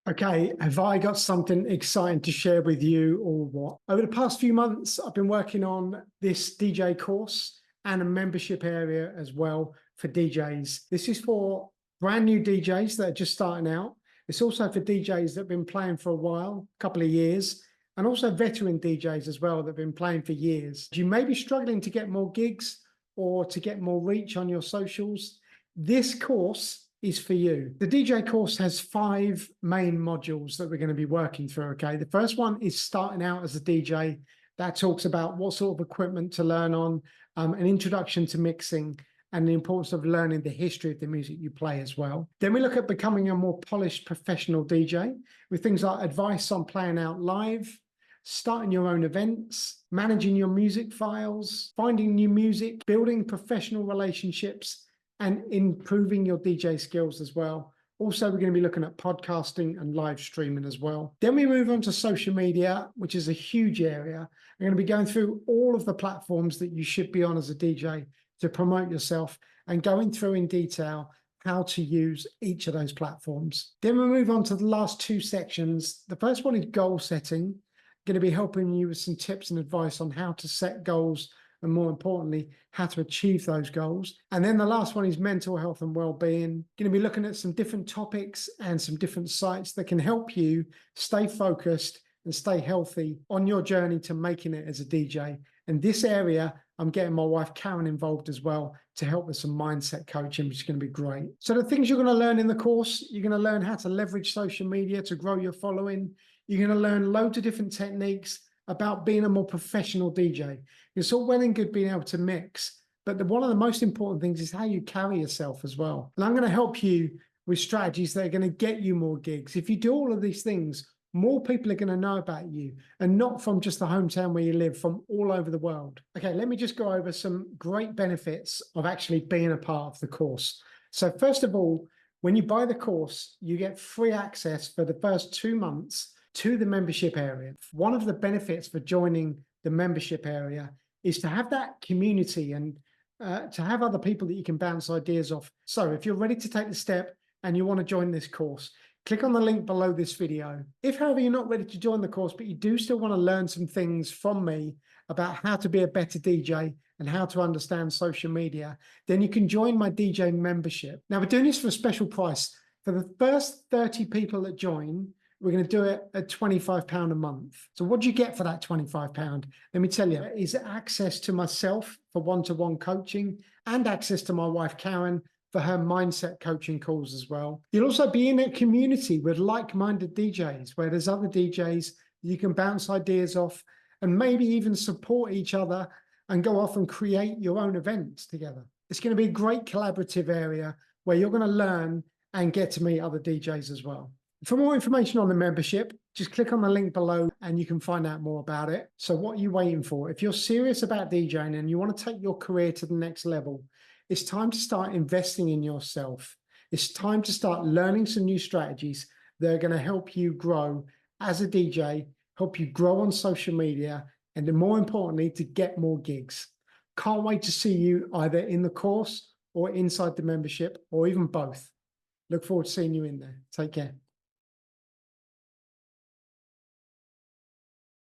Okay, have I got something exciting to share with you or what? Over the past few months, I've been working on this DJ course and a membership area as well for DJs. This is for brand new DJs that are just starting out. It's also for DJs that have been playing for a while, a couple of years, and also veteran DJs as well that have been playing for years. You may be struggling to get more gigs or to get more reach on your socials. This course is for you. The DJ course has 5 main modules that we're going to be working through, okay? The first one is starting out as a DJ. That talks about what sort of equipment to learn on, an introduction to mixing, and the importance of learning the history of the music you play as well. Then we look at becoming a more polished professional DJ with things like advice on playing out live, starting your own events, managing your music files, finding new music, building professional relationships, and improving your DJ skills as well. Also, we're going to be looking at podcasting and live streaming as well. Then we move on to social media, which is a huge area. We're going to be going through all of the platforms that you should be on as a DJ to promote yourself and going through in detail how to use each of those platforms. Then we move on to the last 2 sections. The first one is goal setting. Going to be helping you with some tips and advice on how to set goals and, more importantly, how to achieve those goals. And then the last one is mental health and well-being. Going to be looking at some different topics and some different sites that can help you stay focused and stay healthy on your journey to making it as a DJ. And this area, I'm getting my wife Karen involved as well to help with some mindset coaching, which is going to be great. So the things you're going to learn in the course, you're going to learn how to leverage social media to grow your following. You're going to learn loads of different techniques about being a more professional DJ. It's all well and good being able to mix, but one of the most important things is how you carry yourself as well. And I'm going to help you with strategies that are going to get you more gigs. If you do all of these things, more people are going to know about you, and not from just the hometown where you live, from all over the world. Okay, let me just go over some great benefits of actually being a part of the course. So first of all, when you buy the course, you get free access for the first 2 months to the membership area. One of the benefits for joining the membership area is to have that community and to have other people that you can bounce ideas off. So if you're ready to take the step and you want to join this course, click on the link below this video. If, however, you're not ready to join the course, but you do still want to learn some things from me about how to be a better DJ and how to understand social media, then you can join my DJ membership. Now, we're doing this for a special price. For the first 30 people that join, we're going to do it at £25 a month. So what do you get for that £25? Let me tell you, is access to myself for one-to-one coaching and access to my wife, Karen, for her mindset coaching calls as well. You'll also be in a community with like-minded DJs, where there's other DJs you can bounce ideas off and maybe even support each other and go off and create your own events together. It's going to be a great collaborative area where you're going to learn and get to meet other DJs as well. For more information on the membership, just click on the link below and you can find out more about it. So what are you waiting for? If you're serious about DJing and you want to take your career to the next level, it's time to start investing in yourself. It's time to start learning some new strategies that are going to help you grow as a DJ, help you grow on social media, and then more importantly, to get more gigs. Can't wait to see you either in the course or inside the membership, or even both. Look forward to seeing you in there. Take care.